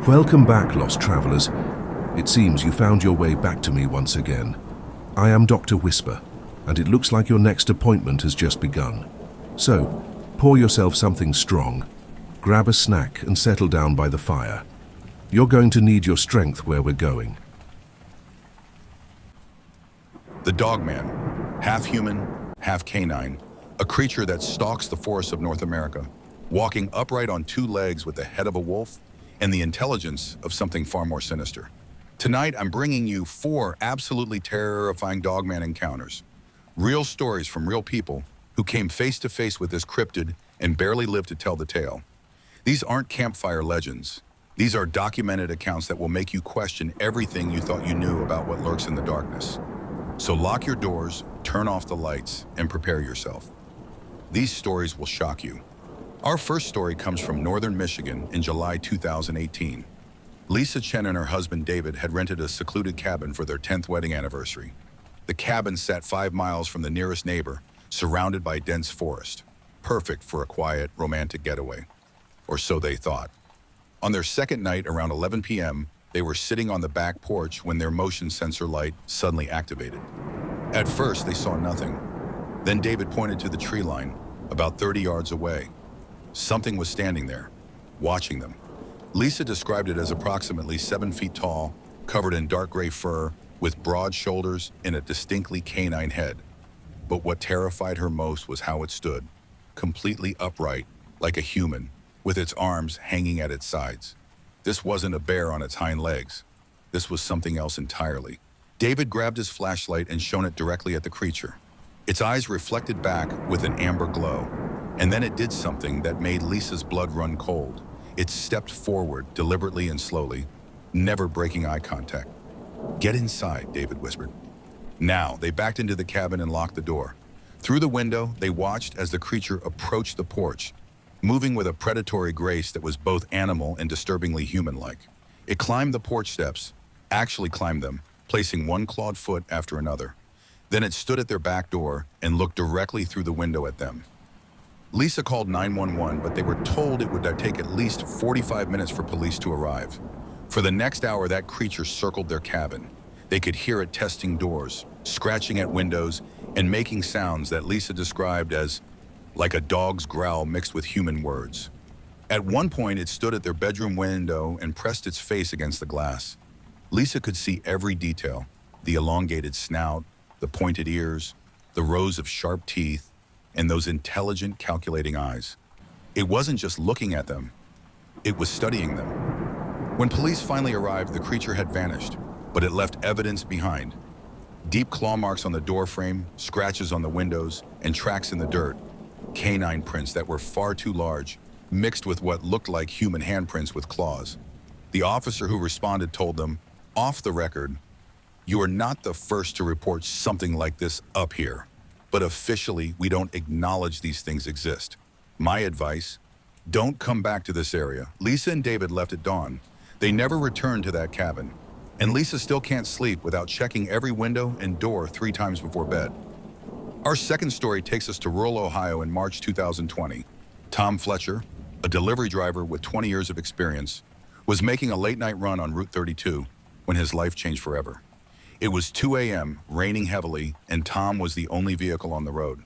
Welcome back, lost travelers. It seems you found your way back to me once again. I am Dr. Whisper, and it looks like your next appointment has just begun. So, pour yourself something strong, grab a snack and settle down by the fire. You're going to need your strength where we're going. The Dogman, half human, half canine, a creature that stalks the forests of North America, walking upright on two legs with the head of a wolf and the intelligence of something far more sinister. Tonight, I'm bringing you 4 absolutely terrifying Dogman encounters. Real stories from real people who came face to face with this cryptid and barely lived to tell the tale. These aren't campfire legends. These are documented accounts that will make you question everything you thought you knew about what lurks in the darkness. So lock your doors, turn off the lights, and prepare yourself. These stories will shock you. Our first story comes from northern Michigan in July 2018. Lisa Chen and her husband David had rented a secluded cabin for their 10th wedding anniversary. The cabin sat 5 miles from the nearest neighbor, surrounded by dense forest. Perfect for a quiet, romantic getaway. Or so they thought. On their second night around 11 p.m., they were sitting on the back porch when their motion sensor light suddenly activated. At first, they saw nothing. Then David pointed to the tree line, about 30 yards away. Something was standing there, watching them. Lisa described it as approximately 7 feet tall, covered in dark gray fur, with broad shoulders and a distinctly canine head. But what terrified her most was how it stood, completely upright, like a human, with its arms hanging at its sides. This wasn't a bear on its hind legs. This was something else entirely. David grabbed his flashlight and shone it directly at the creature. Its eyes reflected back with an amber glow, and then it did something that made Lisa's blood run cold. It stepped forward deliberately and slowly, never breaking eye contact. "Get inside," David whispered. Now, they backed into the cabin and locked the door. Through the window, they watched as the creature approached the porch, moving with a predatory grace that was both animal and disturbingly human-like. It climbed the porch steps, actually climbed them, placing one clawed foot after another. Then it stood at their back door and looked directly through the window at them. Lisa called 911, but they were told it would take at least 45 minutes for police to arrive. For the next hour, that creature circled their cabin. They could hear it testing doors, scratching at windows, and making sounds that Lisa described as like a dog's growl mixed with human words. At one point, it stood at their bedroom window and pressed its face against the glass. Lisa could see every detail: the elongated snout, the pointed ears, the rows of sharp teeth, and those intelligent, calculating eyes. It wasn't just looking at them, it was studying them. When police finally arrived, the creature had vanished, but it left evidence behind. Deep claw marks on the door frame, scratches on the windows, and tracks in the dirt. Canine prints that were far too large, mixed with what looked like human handprints with claws. The officer who responded told them, "Off the record, you are not the first to report something like this up here. But officially, we don't acknowledge these things exist. My advice, don't come back to this area." Lisa and David left at dawn. They never returned to that cabin. And Lisa still can't sleep without checking every window and door 3 times before bed. Our second story takes us to rural Ohio in March 2020. Tom Fletcher, a delivery driver with 20 years of experience, was making a late-night run on Route 32 when his life changed forever. It was 2 a.m., raining heavily, and Tom was the only vehicle on the road.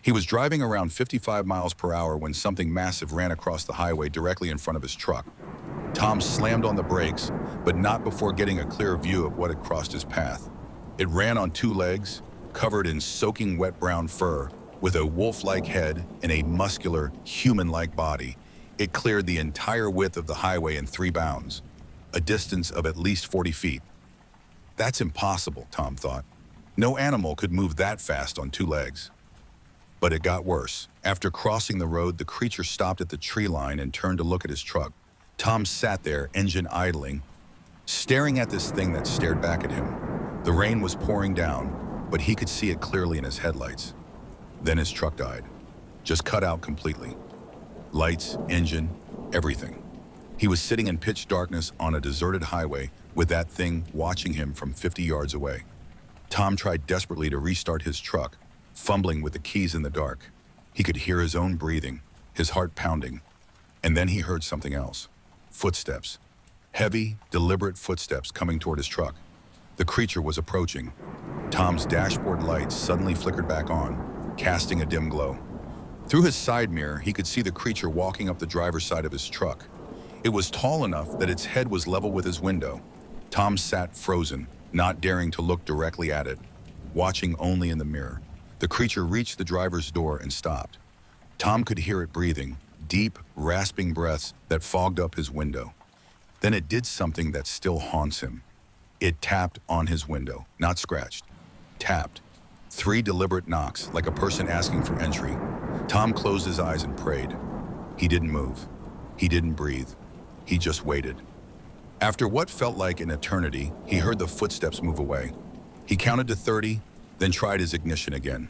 He was driving around 55 miles per hour when something massive ran across the highway directly in front of his truck. Tom slammed on the brakes, but not before getting a clear view of what had crossed his path. It ran on 2 legs, covered in soaking wet brown fur, with a wolf-like head and a muscular, human-like body. It cleared the entire width of the highway in 3 bounds, a distance of at least 40 feet. That's impossible, Tom thought. No animal could move that fast on 2 legs. But it got worse. After crossing the road, the creature stopped at the tree line and turned to look at his truck. Tom sat there, engine idling, staring at this thing that stared back at him. The rain was pouring down, but he could see it clearly in his headlights. Then his truck died, just cut out completely. Lights, engine, everything. He was sitting in pitch darkness on a deserted highway with that thing watching him from 50 yards away. Tom tried desperately to restart his truck, fumbling with the keys in the dark. He could hear his own breathing, his heart pounding. And then he heard something else. Footsteps. Heavy, deliberate footsteps coming toward his truck. The creature was approaching. Tom's dashboard lights suddenly flickered back on, casting a dim glow. Through his side mirror, he could see the creature walking up the driver's side of his truck. It was tall enough that its head was level with his window. Tom sat frozen, not daring to look directly at it, watching only in the mirror. The creature reached the driver's door and stopped. Tom could hear it breathing, deep, rasping breaths that fogged up his window. Then it did something that still haunts him. It tapped on his window, not scratched. Tapped. 3 deliberate knocks, like a person asking for entry. Tom closed his eyes and prayed. He didn't move. He didn't breathe. He just waited. After what felt like an eternity, he heard the footsteps move away. He counted to 30, then tried his ignition again.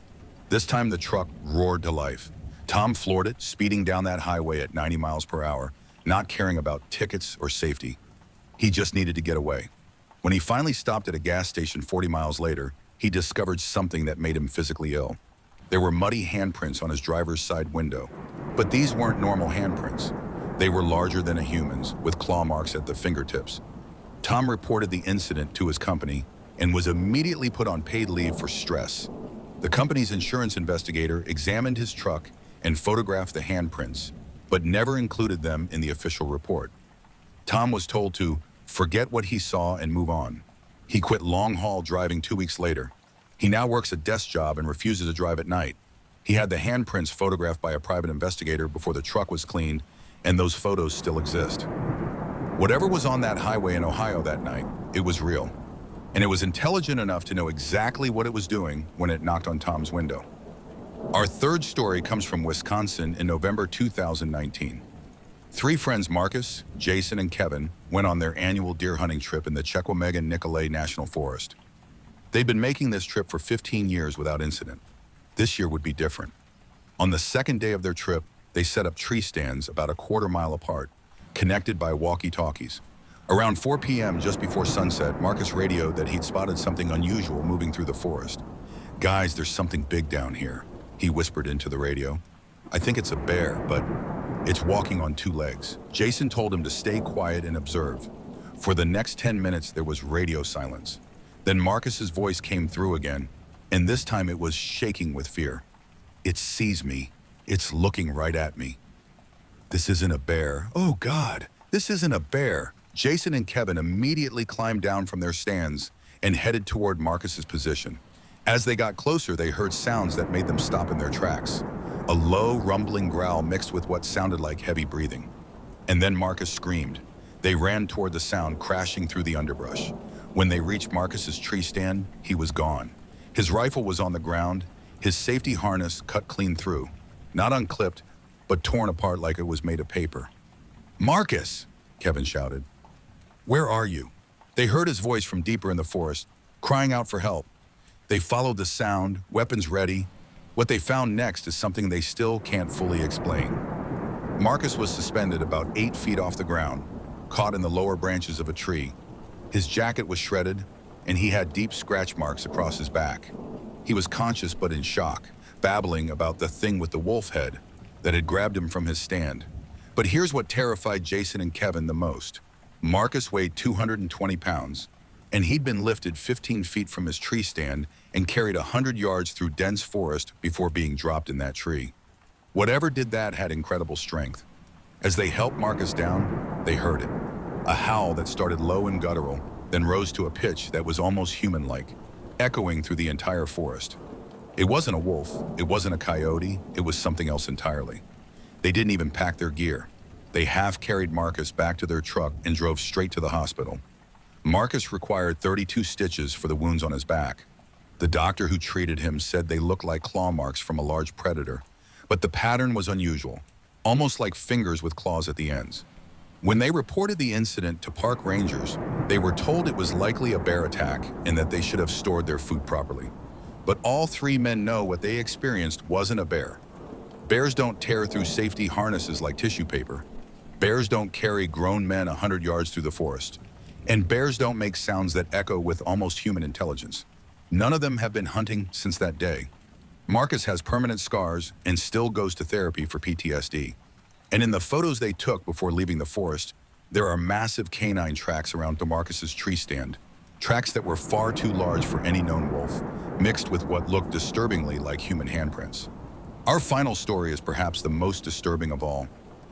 This time the truck roared to life. Tom floored it, speeding down that highway at 90 miles per hour, not caring about tickets or safety. He just needed to get away. When he finally stopped at a gas station 40 miles later, he discovered something that made him physically ill. There were muddy handprints on his driver's side window. But these weren't normal handprints. They were larger than a human's, with claw marks at the fingertips. Tom reported the incident to his company and was immediately put on paid leave for stress. The company's insurance investigator examined his truck and photographed the handprints, but never included them in the official report. Tom was told to forget what he saw and move on. He quit long-haul driving 2 weeks later. He now works a desk job and refuses to drive at night. He had the handprints photographed by a private investigator before the truck was cleaned, and those photos still exist. Whatever was on that highway in Ohio that night, it was real. And it was intelligent enough to know exactly what it was doing when it knocked on Tom's window. Our third story comes from Wisconsin in November 2019. 3 friends, Marcus, Jason, and Kevin, went on their annual deer hunting trip in the Chequamegon-Nicolet National Forest. They'd been making this trip for 15 years without incident. This year would be different. On the second day of their trip, they set up tree stands about a quarter mile apart, connected by walkie-talkies. Around 4 p.m., just before sunset, Marcus radioed that he'd spotted something unusual moving through the forest. "Guys, there's something big down here," he whispered into the radio. "I think it's a bear, but it's walking on 2 legs." Jason told him to stay quiet and observe. For the next 10 minutes, there was radio silence. Then Marcus's voice came through again, and this time it was shaking with fear. "It sees me. It's looking right at me." "This isn't a bear. Oh God, this isn't a bear." Jason and Kevin immediately climbed down from their stands and headed toward Marcus's position. As they got closer, they heard sounds that made them stop in their tracks. A low, rumbling growl mixed with what sounded like heavy breathing. And then Marcus screamed. They ran toward the sound, crashing through the underbrush. When they reached Marcus's tree stand, he was gone. His rifle was on the ground, his safety harness cut clean through. Not unclipped, but torn apart like it was made of paper. "Marcus!" Kevin shouted. "Where are you?" They heard his voice from deeper in the forest, crying out for help. They followed the sound, weapons ready. What they found next is something they still can't fully explain. Marcus was suspended about 8 feet off the ground, caught in the lower branches of a tree. His jacket was shredded, and he had deep scratch marks across his back. He was conscious but in shock, babbling about the thing with the wolf head that had grabbed him from his stand. But here's what terrified Jason and Kevin the most. Marcus weighed 220 pounds, and he'd been lifted 15 feet from his tree stand and carried 100 yards through dense forest before being dropped in that tree. Whatever did that had incredible strength. As they helped Marcus down, they heard it. A howl that started low and guttural, then rose to a pitch that was almost human-like, echoing through the entire forest. It wasn't a wolf, it wasn't a coyote, it was something else entirely. They didn't even pack their gear. They half-carried Marcus back to their truck and drove straight to the hospital. Marcus required 32 stitches for the wounds on his back. The doctor who treated him said they looked like claw marks from a large predator, but the pattern was unusual, almost like fingers with claws at the ends. When they reported the incident to park rangers, they were told it was likely a bear attack and that they should have stored their food properly. But all 3 men know what they experienced wasn't a bear. Bears don't tear through safety harnesses like tissue paper. Bears don't carry grown men 100 yards through the forest. And bears don't make sounds that echo with almost human intelligence. None of them have been hunting since that day. Marcus has permanent scars and still goes to therapy for PTSD. And in the photos they took before leaving the forest, There are massive canine tracks around DeMarcus's tree stand, tracks that were far too large for any known wolf, mixed with what looked disturbingly like human handprints. Our final story is perhaps the most disturbing of all.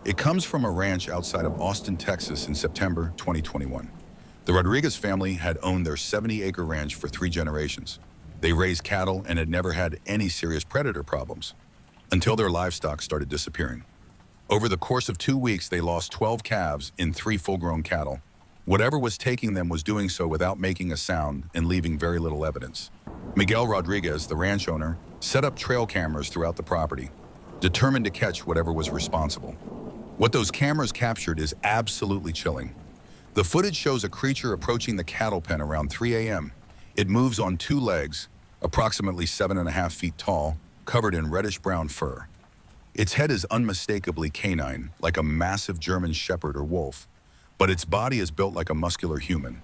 It comes from a ranch outside of Austin, Texas in September 2021. The Rodriguez family had owned their 70-acre ranch for 3 generations. They raised cattle and had never had any serious predator problems until their livestock started disappearing. Over the course of 2 weeks, they lost 12 calves and 3 full-grown cattle. Whatever was taking them was doing so without making a sound and leaving very little evidence. Miguel Rodriguez, the ranch owner, set up trail cameras throughout the property, determined to catch whatever was responsible. What those cameras captured is absolutely chilling. The footage shows a creature approaching the cattle pen around 3 a.m. It moves on 2 legs, approximately 7.5 feet tall, covered in reddish-brown fur. Its head is unmistakably canine, like a massive German shepherd or wolf, but its body is built like a muscular human.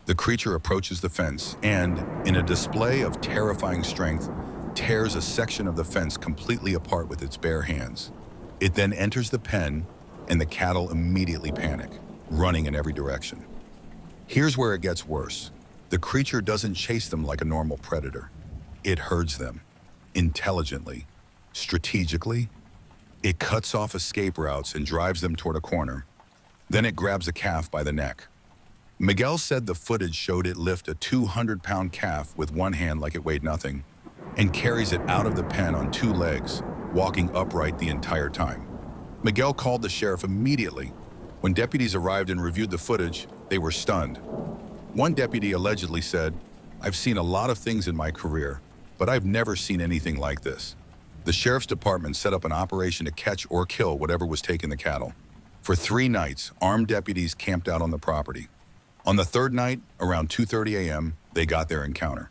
The creature approaches the fence and, in a display of terrifying strength, tears a section of the fence completely apart with its bare hands. It then enters the pen, and the cattle immediately panic, running in every direction. Here's where it gets worse. The creature doesn't chase them like a normal predator. It herds them, intelligently, strategically. It cuts off escape routes and drives them toward a corner. Then it grabs a calf by the neck. Miguel said the footage showed it lift a 200-pound calf with one hand like it weighed nothing and carries it out of the pen on 2 legs, walking upright the entire time. Miguel called the sheriff immediately. When deputies arrived and reviewed the footage, they were stunned. One deputy allegedly said, "I've seen a lot of things in my career, but I've never seen anything like this." The sheriff's department set up an operation to catch or kill whatever was taking the cattle. For 3 nights, armed deputies camped out on the property. On the 3rd night, around 2:30 a.m., they got their encounter.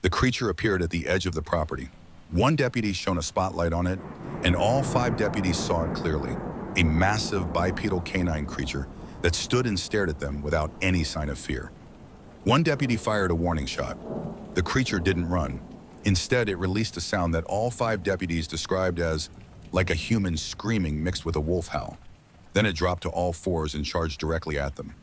The creature appeared at the edge of the property. One deputy shone a spotlight on it, and all 5 deputies saw it clearly. A massive bipedal canine creature that stood and stared at them without any sign of fear. One deputy fired a warning shot. The creature didn't run. Instead, it released a sound that all 5 deputies described as like a human screaming mixed with a wolf howl. Then it dropped to all 4s and charged directly at them.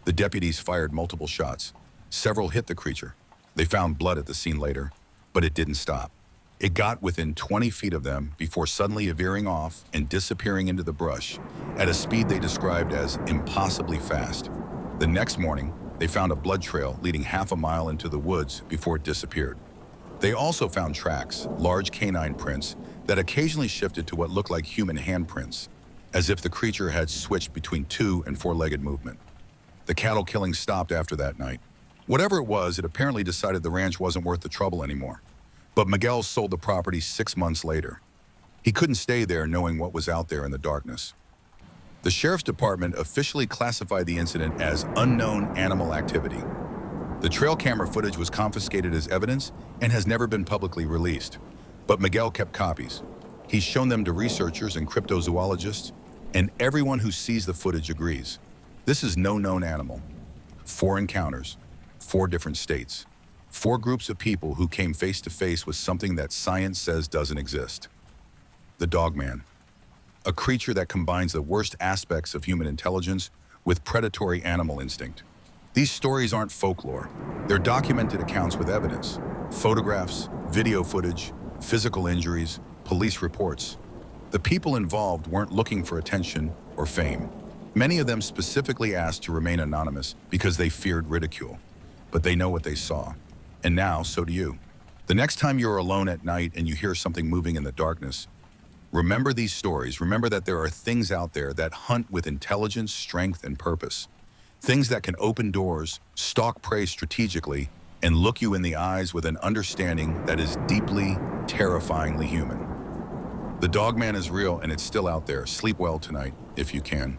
The deputies fired multiple shots. Several hit the creature. They found blood at the scene later, but it didn't stop. It got within 20 feet of them before suddenly veering off and disappearing into the brush at a speed they described as impossibly fast. The next morning, they found a blood trail leading half a mile into the woods before it disappeared. They also found tracks, large canine prints, that occasionally shifted to what looked like human handprints, as if the creature had switched between 2- and 4-legged movement. The cattle killing stopped after that night. Whatever it was, it apparently decided the ranch wasn't worth the trouble anymore. But Miguel sold the property 6 months later. He couldn't stay there knowing what was out there in the darkness. The sheriff's department officially classified the incident as unknown animal activity. The trail camera footage was confiscated as evidence and has never been publicly released. But Miguel kept copies. He's shown them to researchers and cryptozoologists, and everyone who sees the footage agrees. This is no known animal. 4 encounters, 4 different states, 4 groups of people who came face to face with something that science says doesn't exist. The Dogman, a creature that combines the worst aspects of human intelligence with predatory animal instinct. These stories aren't folklore. They're documented accounts with evidence, photographs, video footage, physical injuries, police reports. The people involved weren't looking for attention or fame. Many of them specifically asked to remain anonymous because they feared ridicule. But they know what they saw. And now, so do you. The next time you're alone at night and you hear something moving in the darkness, remember these stories. Remember that there are things out there that hunt with intelligence, strength, and purpose. Things that can open doors, stalk prey strategically, and look you in the eyes with an understanding that is deeply, terrifyingly human. The Dogman is real and it's still out there. Sleep well tonight, if you can.